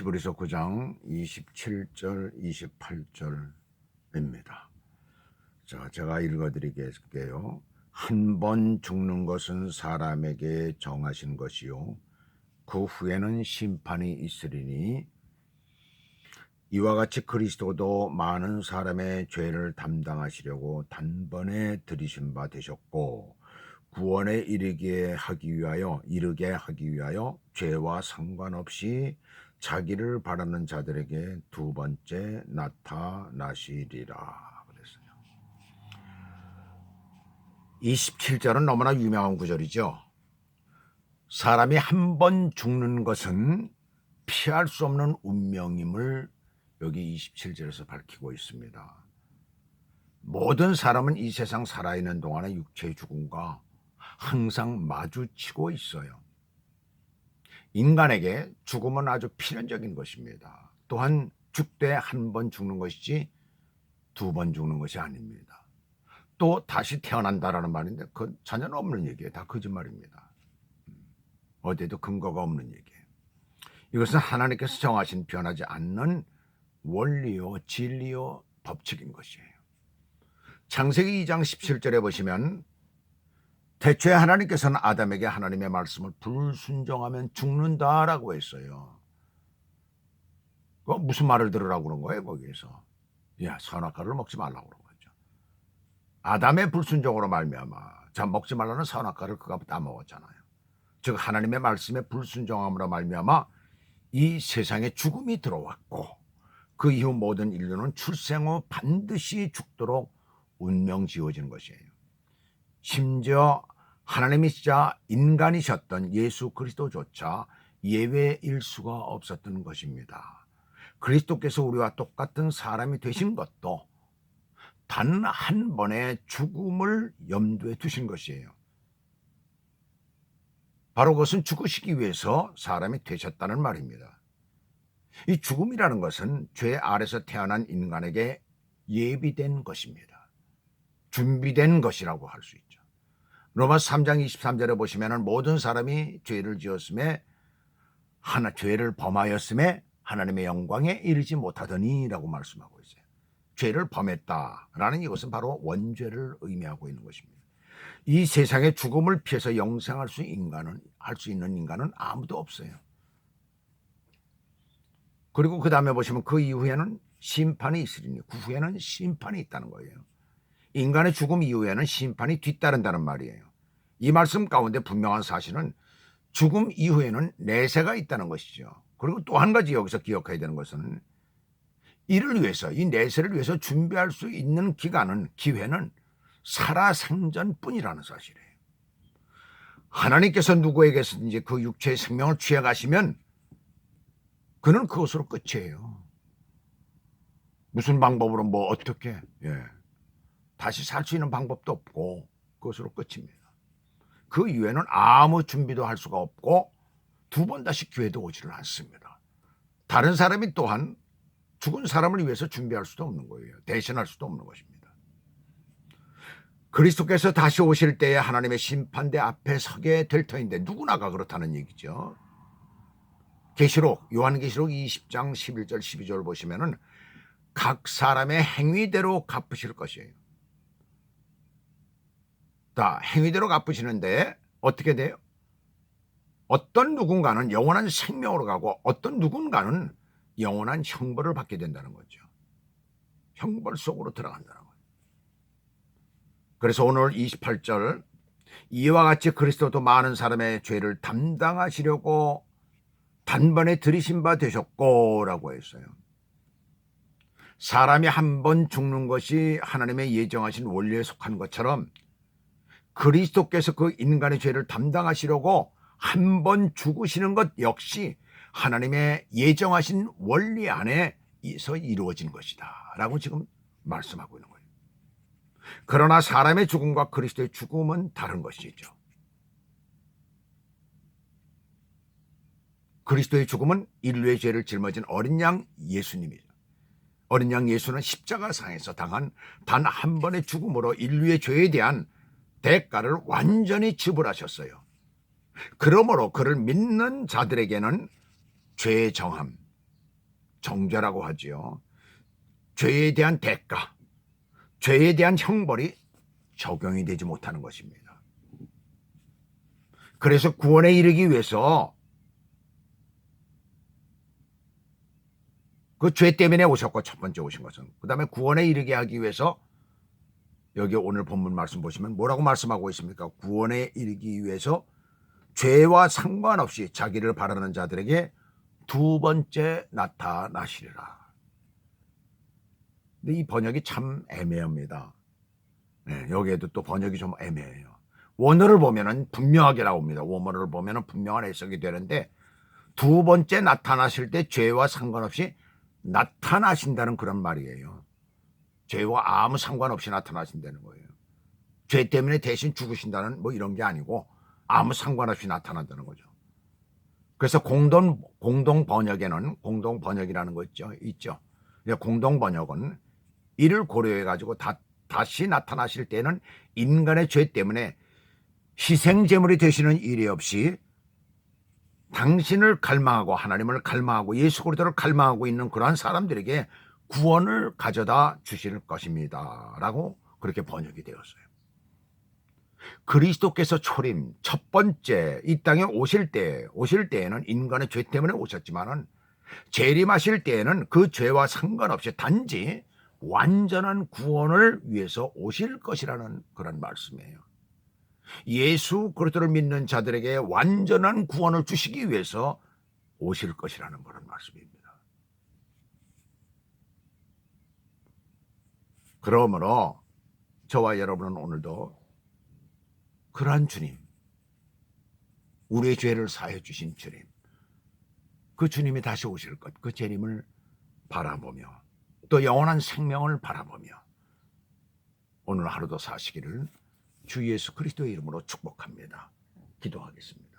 히브리서 9장 27절 28절입니다. 자, 제가 읽어드리겠게요. 한 번 죽는 것은 사람에게 정하신 것이요 그 후에는 심판이 있으리니 이와 같이 그리스도도 많은 사람의 죄를 담당하시려고 단번에 들이신 바 되셨고 구원에 이르게 하기 위하여 죄와 상관없이 자기를 바라는 자들에게 두 번째 나타나시리라 그랬어요. 27절은 너무나 유명한 구절이죠. 사람이 한 번 죽는 것은 피할 수 없는 운명임을 여기 27절에서 밝히고 있습니다. 모든 사람은 이 세상 살아있는 동안에 육체의 죽음과 항상 마주치고 있어요. 인간에게 죽음은 아주 필연적인 것입니다. 또한 죽되 한 번 죽는 것이지 두 번 죽는 것이 아닙니다. 또 다시 태어난다라는 말인데 그건 전혀 없는 얘기예요. 다 거짓말입니다. 어디에도 근거가 없는 얘기예요. 이것은 하나님께서 정하신 변하지 않는 원리요 진리요 법칙인 것이에요. 창세기 2장 17절에 보시면 태초에 하나님께서는 아담에게 하나님의 말씀을 불순종하면 죽는다라고 했어요. 무슨 말을 들으라고 그런 거예요 거기에서? 야, 선악과를 먹지 말라고 그런 거죠. 아담의 불순종으로 말미암아 자 먹지 말라는 선악과를 그가 다 먹었잖아요. 즉 하나님의 말씀에 불순종함으로 말미암아 이 세상에 죽음이 들어왔고 그 이후 모든 인류는 출생 후 반드시 죽도록 운명 지어진 것이에요. 심지어 하나님이시자 인간이셨던 예수 그리스도조차 예외일 수가 없었던 것입니다. 그리스도께서 우리와 똑같은 사람이 되신 것도 단 한 번의 죽음을 염두에 두신 것이에요. 바로 그것은 죽으시기 위해서 사람이 되셨다는 말입니다. 이 죽음이라는 것은 죄 아래서 태어난 인간에게 예비된 것입니다. 준비된 것이라고 할 수 있죠. 로마서 3장 23절에 보시면 모든 사람이 죄를 지었음에 죄를 범하였음에 하나님의 영광에 이르지 못하더니라고 말씀하고 있어요. 죄를 범했다라는 이것은 바로 원죄를 의미하고 있는 것입니다. 이 세상에 죽음을 피해서 영생할 수 있는 인간은 아무도 없어요. 그리고 그 다음에 보시면 그 이후에는 심판이 있으리니 그 후에는 심판이 있다는 거예요. 인간의 죽음 이후에는 심판이 뒤따른다는 말이에요. 이 말씀 가운데 분명한 사실은 죽음 이후에는 내세가 있다는 것이죠. 그리고 또 한 가지 여기서 기억해야 되는 것은 이를 위해서 이 내세를 위해서 준비할 수 있는 기회는 살아생전뿐이라는 사실이에요. 하나님께서 누구에게든지 그 육체의 생명을 취해 가시면 그는 그것으로 끝이에요. 무슨 방법으로 어떻게 다시 살 수 있는 방법도 없고 그것으로 끝입니다. 그 이후에는 아무 준비도 할 수가 없고 두 번 다시 기회도 오지를 않습니다. 다른 사람이 또한 죽은 사람을 위해서 준비할 수도 없는 거예요. 대신할 수도 없는 것입니다. 그리스도께서 다시 오실 때에 하나님의 심판대 앞에 서게 될 터인데 누구나가 그렇다는 얘기죠. 요한계시록 20장 11절 12절 보시면은 각 사람의 행위대로 갚으실 것이에요. 다 행위대로 갚으시는데 어떻게 돼요? 어떤 누군가는 영원한 생명으로 가고 어떤 누군가는 영원한 형벌을 받게 된다는 거죠. 형벌 속으로 들어간다는 거예요. 그래서 오늘 28절 이와 같이 그리스도도 많은 사람의 죄를 담당하시려고 단번에 들이신 바 되셨고 라고 했어요. 사람이 한 번 죽는 것이 하나님의 예정하신 원리에 속한 것처럼 그리스도께서 그 인간의 죄를 담당하시려고 한 번 죽으시는 것 역시 하나님의 예정하신 원리 안에서 이루어진 것이다 라고 지금 말씀하고 있는 거예요. 그러나 사람의 죽음과 그리스도의 죽음은 다른 것이죠. 그리스도의 죽음은 인류의 죄를 짊어진 어린 양 예수님이죠. 어린 양 예수는 십자가상에서 당한 단 한 번의 죽음으로 인류의 죄에 대한 대가를 완전히 지불하셨어요. 그러므로 그를 믿는 자들에게는 죄의 정함, 정죄라고 하지요. 죄에 대한 대가, 죄에 대한 형벌이 적용이 되지 못하는 것입니다. 그래서 구원에 이르기 위해서 그 죄 때문에 오셨고 첫 번째 오신 것은, 그 다음에 구원에 이르게 하기 위해서 여기 오늘 본문 말씀 보시면 뭐라고 말씀하고 있습니까? 구원에 이르기 위해서 죄와 상관없이 자기를 바라는 자들에게 두 번째 나타나시리라. 근데 이 번역이 참 애매합니다. 네, 여기에도 또 번역이 좀 애매해요. 원어를 보면은 분명하게 나옵니다. 원어를 보면은 분명한 해석이 되는데, 두 번째 나타나실 때 죄와 상관없이 나타나신다는 그런 말이에요. 죄와 아무 상관없이 나타나신다는 거예요. 죄 때문에 대신 죽으신다는 뭐 이런 게 아니고 아무 상관없이 나타난다는 거죠. 그래서 공동 번역에는, 공동 번역이라는 거 있죠. 공동 번역은 이를 고려해 가지고 다시 나타나실 때는 인간의 죄 때문에 희생 제물이 되시는 일이 없이 당신을 갈망하고 하나님을 갈망하고 예수 그리스도를 갈망하고 있는 그러한 사람들에게 구원을 가져다 주실 것입니다. 라고 그렇게 번역이 되었어요. 그리스도께서 초림 첫 번째 이 땅에 오실 때에는 인간의 죄 때문에 오셨지만은 재림하실 때에는 그 죄와 상관없이 단지 완전한 구원을 위해서 오실 것이라는 그런 말씀이에요. 예수 그리스도를 믿는 자들에게 완전한 구원을 주시기 위해서 오실 것이라는 그런 말씀입니다. 그러므로 저와 여러분은 오늘도 그러한 주님, 우리의 죄를 사해 주신 주님, 그 주님이 다시 오실 것, 그 재림을 바라보며 또 영원한 생명을 바라보며 오늘 하루도 사시기를 주 예수 그리스도의 이름으로 축복합니다. 기도하겠습니다.